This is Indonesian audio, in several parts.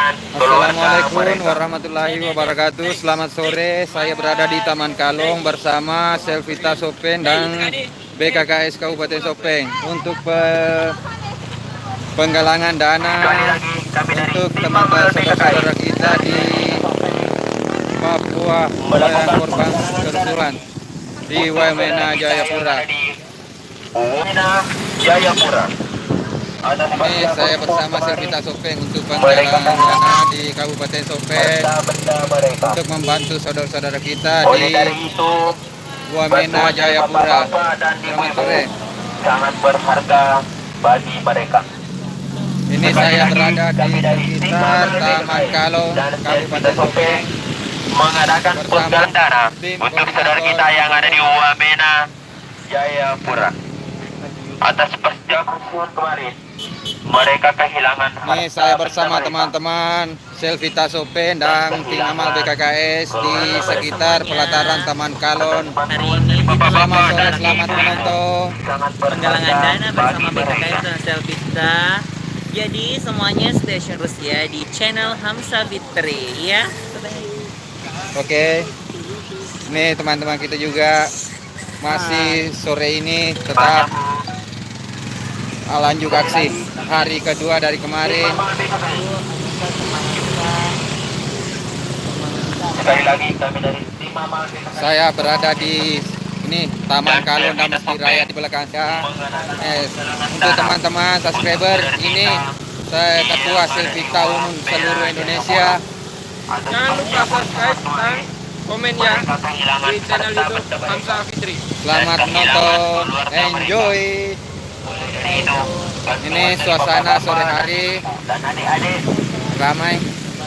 dengan keluarga Assalamualaikum mereka. warahmatullahi wabarakatuh. Selamat sore, saya berada di Taman Kalong bersama Selvita Sopeng dan BKKS Kabupaten Sopeng untuk penggalangan dana Sekali lagi kami dari untuk tim teman-teman Amal saudara-saudara BKKI kita dan di Papua yang melakukan korban penggalangan dana kerusuhan di untuk saudara Wamena kita yang Jayapura. ada di Wamena Jayapura. Atas Ini saya persiapan bersama kemarin Selvita Sopeng untuk mereka penggalangan dana kehilangan di Kabupaten Sopeng harta benda mereka. untuk membantu saudara-saudara kita Oleh dari di itu, Wamena bantuan dari Jayapura. bapak-bapak dan Selamat ibu-ibu sore. sangat berharga bagi mereka. Ini Sekali saya lagi, berada di kami dari tim sekitar Amal Taman BKKI Kalong, dan Selvita Kabupaten Sopeng Sopeng mengadakan bersama penggalangan dana tim untuk saudara koordinator kita yang ada di Wamena Jayapura. Atas persiapan kemarin, mereka kehilangan Ini harta saya benda bersama mereka. teman-teman Selvita Sopeng dan tim amal BKKS di sekitar pelataran Taman Kalong. Hari ini kita Selamat lagi sore, selamat menonton. penggalangan dana bersama BKKS dan Selvita. Jadi semuanya stay tune terus ya di channel Hamsa Fitri ya. Oke, ini teman-teman kita juga masih sore ini tetap lanjut aksi hari kedua dari kemarin. Sekali lagi kami dari tim Amal BKKI Saya berada di ini Taman Kalong dan Masjid Raya di belakang saya. Untuk teman-teman subscriber, ini saya Ketua Selvita Umum seluruh Indonesia. Jangan lupa subscribe dan komen ya di channel YouTube Hamsa Fitri. Selamat menonton, enjoy. Ini suasana sore hari dan adik-adik ramai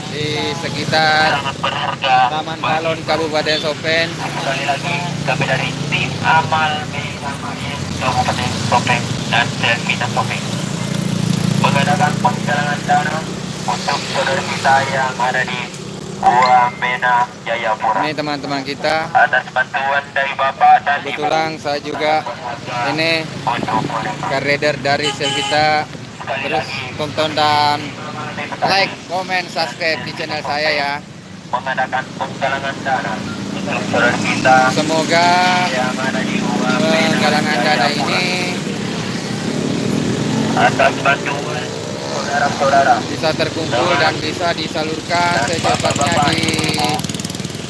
di sekitar sangat berharga. Taman Kalong Kabupaten Sopeng. Sekali lagi kami dari tim Amal BKKI Kabupaten Sopeng dan Selvita Sopeng mengadakan penggalangan dana untuk saudara kita yang ada di Wamena Jayapura. Ini teman-teman kita. Atas bantuan dari Bapak dan Ibu Kebetulan saya juga ini untuk mereka. kader dari Selvita. Terus tonton dan like, komen, subscribe di channel saya ya. Mengadakan penggalangan dana untuk saudara kita Semoga yang ada di Wamena penggalangan dana Jayapura. ini Atas bantuan saudara-saudara bisa terkumpul dan bisa disalurkan secepatnya di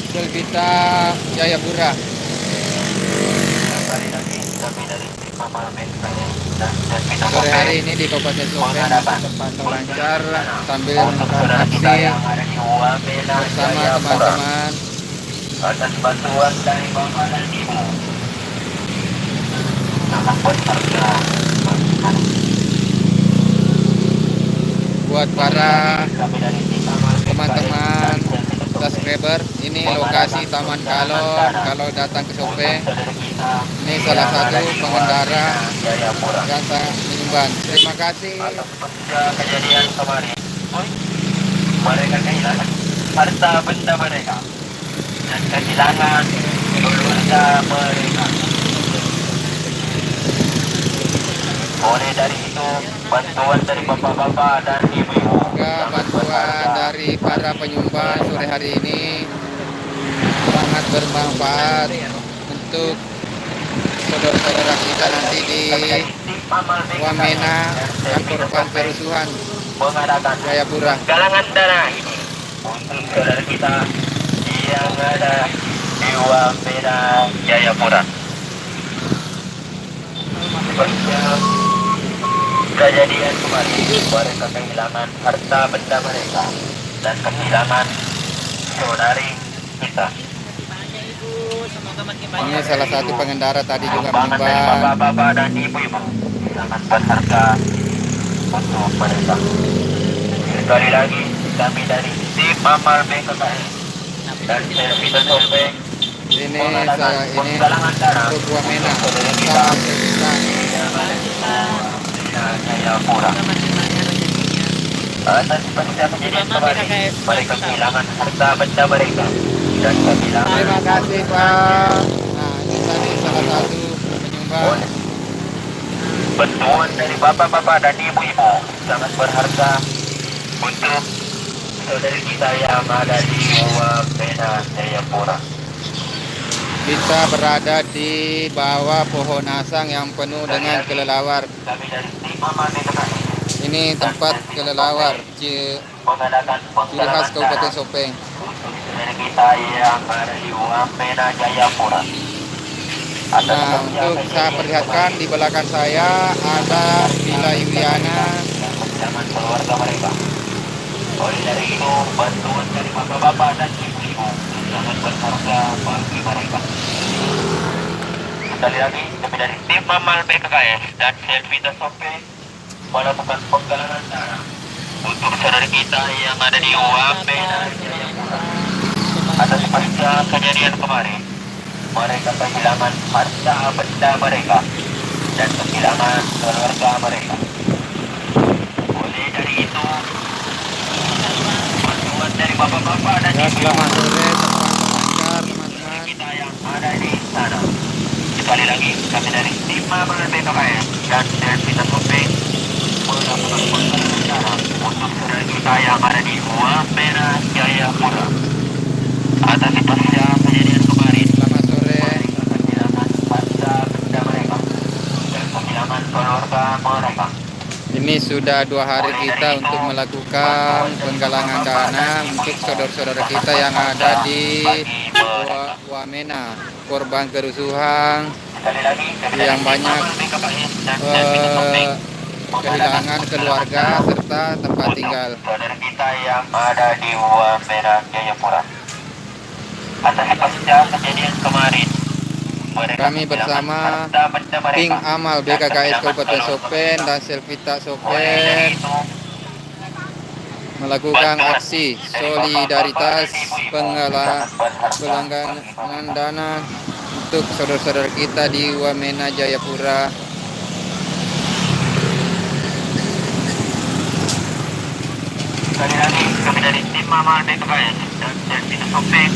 Selvita Jayapura. sekali lagi kami dari tim Amal BKKI dan Selvita Sore Sopeng hari ini di Kabupaten Sopeng terpantau lancar sambil untuk melakukan saudara kita aksi yang ada di Wamena bersama Jayapura. teman-teman. Atas bantuan dari Bapak dan Ibu sangat berharga bagi kami. Buat para Kami dari tim Amal BKKI teman-teman dan Selvita Sopeng subscriber, ini lokasi Taman Kalong. Kalau datang ke Sopeng, saudara kita ini salah yang satu ada di pengendara Wamena Jayapura. yang sangat menyumbang. Terima kasih. Atas pasca kejadian kemarin, mereka kehilangan harta benda mereka dan kehilangan keluarga mereka. Oleh dari itu, bantuan dari bapak-bapak dan ibu-ibu Semoga bantuan dari para penyumbang sore hari ini sangat bermanfaat untuk saudara-saudara kita nanti di Wamena yang korban kerusuhan mengadakan Jayapura. galangan dana ini untuk saudara kita yang ada di Wamena Jayapura. Kejadian kemarin, mereka kehilangan harta benda mereka dan kehilangan saudari kita. Semoga makin Ini banyak. salah satu pengendara tadi juga Sumbangan dari menyumbang. bapak-bapak dan ibu-ibu sangat berharga untuk mereka. Sekali lagi, kami dari tim Amal BKKI dan Selvita Sopeng Ini mengadakan saya ini penggalangan dana untuk Wamena saudara kita bersama Selvita. yang ada di Wamena Jayapura. Makin banyak rezekinya. Atas pasca kejadian kemarin, mereka kehilangan harta benda mereka dan kehilangan Terima kasih Pak. Nah ini tadi salah satu penyumbang. bantuan dari bapak-bapak dan ibu-ibu sangat berharga untuk saudari kita yang ada di Wamena Jayapura. Kita berada di bawah pohon asang yang penuh dengan kelelawar. Kami dari tim aman DKKI Ini tempat kelelawar mengadakan ciri khas penggalangan Kabupaten dana Sopeng. untuk saudari kita yang ada di Wamena Jayapura. Nah, untuk saya perlihatkan di belakang saya ada Villa Yuliana. Jangan keluarga mereka. Oleh dari itu, bantuan dari bapak-bapak dan ibu-ibu sangat berharga bagi mereka. Sekali lagi, kami dari tim Amal BKKS dan Selvita Sope melakukan penggalangan dana untuk saudara kita yang ada di Wamena Jayapura. Atas pasca kejadian kemarin, mereka kehilangan harta benda mereka dan kehilangan keluarga mereka. Oleh dari itu, bantuan dari bapak-bapak dan Ya, selamat ibu-ibu sore teman-teman. kita yang ada di sana. Sekali lagi, kami dari tim Amal BKKS dan Selvita Sope melakukan penggalangan dana untuk saudara kita yang ada di Wamena Jayapura. Atas pasca kejadian kemarin, Selamat sore. kehilangan harta benda mereka dan kehilangan keluarga mereka. Ini sudah 2 hari kita untuk melakukan penggalangan dana untuk saudara-saudara kita yang ada di Wamena, korban kerusuhan Sekali lagi, kami yang dari banyak Amal BKKS dan Selvita Sope kehilangan keluarga serta tempat tinggal. saudara kita yang ada di Wamena Jayapura. Atas pasca kejadian kemarin, mereka Kami kehilangan bersama harta benda mereka Tim Amal dan BKKS kehilangan Kabupaten keluarga Sopeng mereka. dan Selvita Oleh dari Sopeng itu, melakukan aksi solidaritas penggalangan dana untuk saudara-saudara kita di Wamena Jayapura. sekali lagi, kami dari tim Amal BKKS dan Selvita Sopeng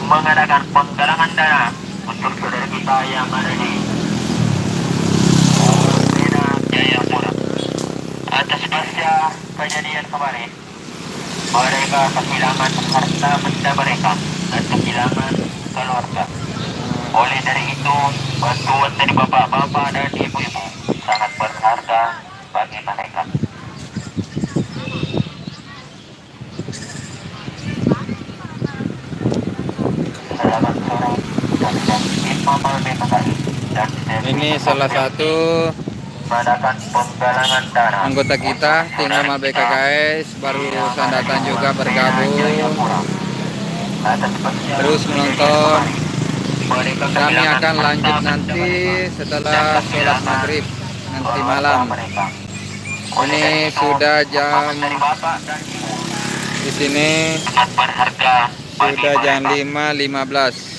mengadakan penggalangan dana untuk saudara kita yang ada di Wamena Jayapura. Atas pasca kejadian kemarin, mereka kehilangan harta benda mereka dan kehilangan keluarga. Oleh dari itu, bantuan dari bapak-bapak dan ibu-ibu sangat berharga bagi mereka. Selamat sore, kami dari tim Amal BKKI dan Ini salah satu mengadakan penggalangan dana anggota kita Tim Amal BKKS barusan datang juga bergabung terus menonton. Kami akan lanjut nanti setelah sholat maghrib nanti malam. Ini sudah jam di sini sangat berharga bagi sudah jam mereka. 5.15.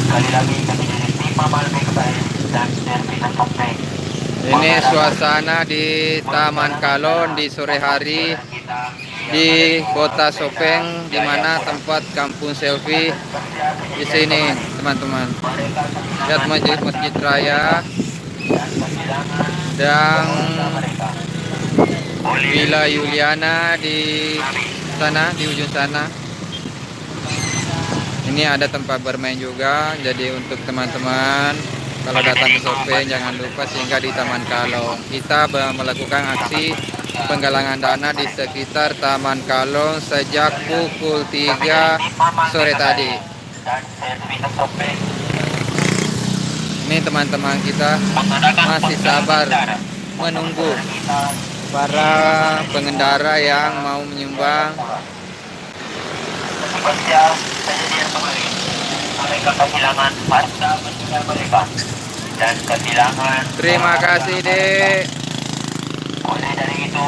Sekali lagi kami dari tim Amal BKKS dan Selvita Sopeng. Ini suasana di Taman Kalon di sore hari di Kota Sopeng, di mana tempat kampung selfie di sini, teman-teman. Lihat masjid raya dan Villa Yuliana di sana, di ujung sana. Ini ada tempat bermain juga, jadi untuk teman-teman kalau datang ke Sopeng jangan lupa singgah di Taman Kalong. Kita melakukan aksi penggalangan dana di sekitar Taman Kalong sejak pukul 3 sore tadi. Ini teman-teman kita masih sabar menunggu para pengendara yang mau menyumbang. Pasca kejadian kemarin, mereka kehilangan harta benda mereka dan kehilangan. Terima kasih, Dek. Oleh dari itu,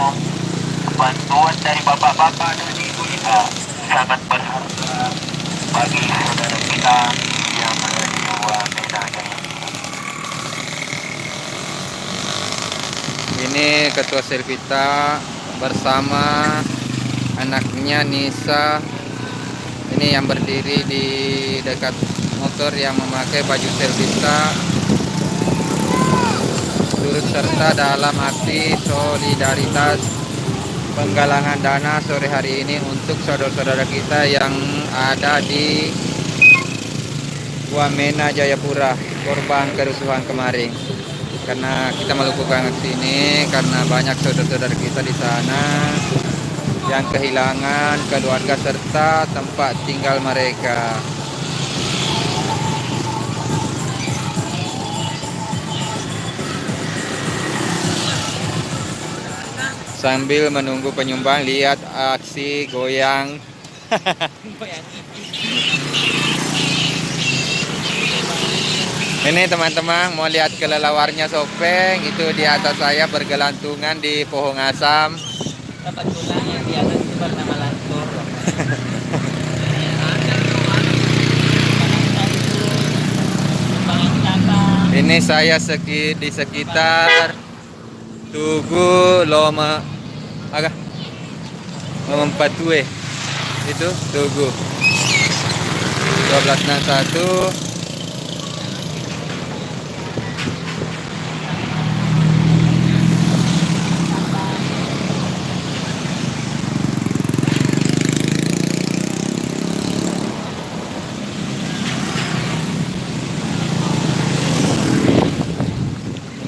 bantuan dari bapak-bapak dan ibu-ibu sangat berharga bagi saudara kita yang ada di Wamena Jayapura. Ini Ketua Selvita bersama anaknya Nisa. Ini yang berdiri di dekat motor yang memakai baju Selvista turut serta dalam aksi solidaritas penggalangan dana sore hari ini untuk saudara-saudara kita yang ada di Wamena Jayapura, korban kerusuhan kemarin. Karena kita melakukan aksi ini karena banyak saudara-saudara kita di sana yang kehilangan keluarga serta tempat tinggal mereka. Sambil menunggu penyumbang, lihat aksi goyang. Ini teman-teman mau lihat kelelawarnya Sopeng, itu di atas saya bergelantungan di pohon asam. Kebetulan yang di atas itu bernama lantur. Ini saya di sekitar Tugu Loma agak Mempatue itu Tugu 1261.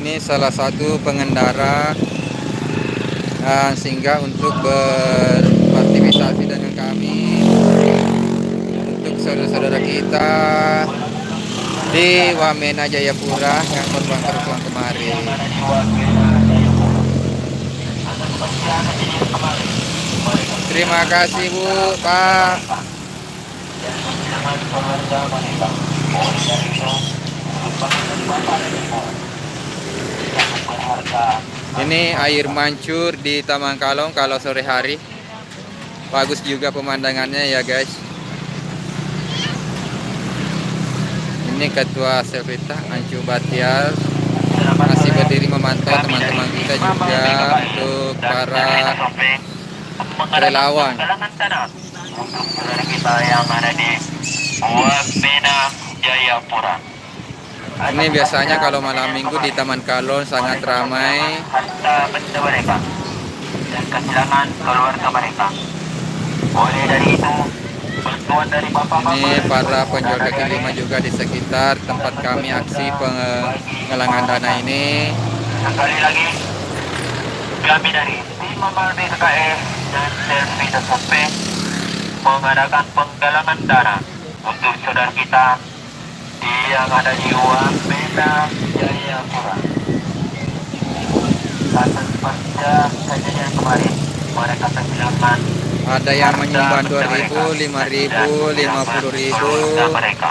Ini salah satu pengendara singgah untuk beraktivitas dengan kami, untuk saudara-saudara kita di Wamena Jayapura yang korban kerusuhan kemarin. Terima kasih Bu, Pak. Ini air mancur di Taman Kalong kalau sore hari. Bagus juga pemandangannya ya guys. Ini Ketua Selvita Ancu Batiar masih berdiri memantau teman-teman kita juga untuk para relawan. Saudara kita yang ada di Wamena Jayapura. Ini biasanya kalau malam minggu di Taman Kalong sangat ramai. Harta benda mereka dan kehilangan keluarga mereka. Oleh dari itu, bantuan dari Bapak-Bapak Ini para penjual kaki lima juga di sekitar tempat kami aksi penggalangan dana ini. sekali lagi kami dari tim Amal BKKS dan Selvita Sopeng mengadakan penggalangan dana untuk saudara kita yang ada di Wamena Jayapura. Atas pasca kejadian kemarin, mereka kehilangan Ada yang menyumbang 2.000, 5.000, 50.000, mereka.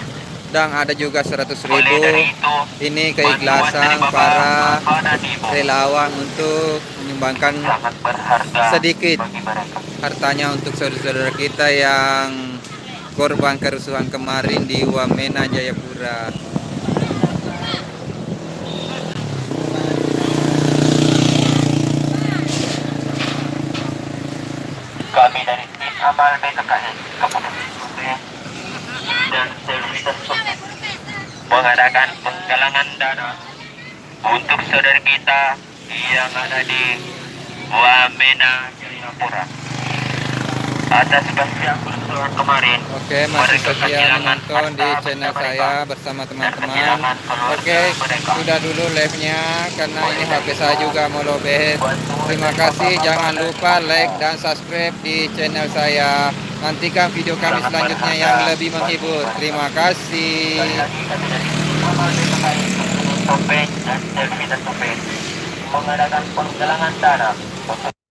dan ada juga 100.000. Oleh dari itu, Ini keikhlasan para relawan untuk menyumbangkan sangat berharga sedikit bagi mereka. hartanya untuk saudara-saudara kita yang korban kerusuhan kemarin di Wamena Jayapura. Kami dari tim Amal BKKS Kabupaten Sopeng dan Selvita Sopeng mengadakan penggalangan dana untuk saudara kita yang ada di Wamena Jayapura. Atas pasca kerusuhan kemarin, Oke, masih setia menonton di channel saya bersama teman-teman. Oke, sudah dulu live-nya karena ini HP saya juga mau lowbat. Terima kasih, jangan lupa like dan subscribe di channel saya. Nantikan video kami selanjutnya yang lebih menghibur. Terima kasih. Sopeng dan Selvita Sopeng mengadakan penggalangan dana untuk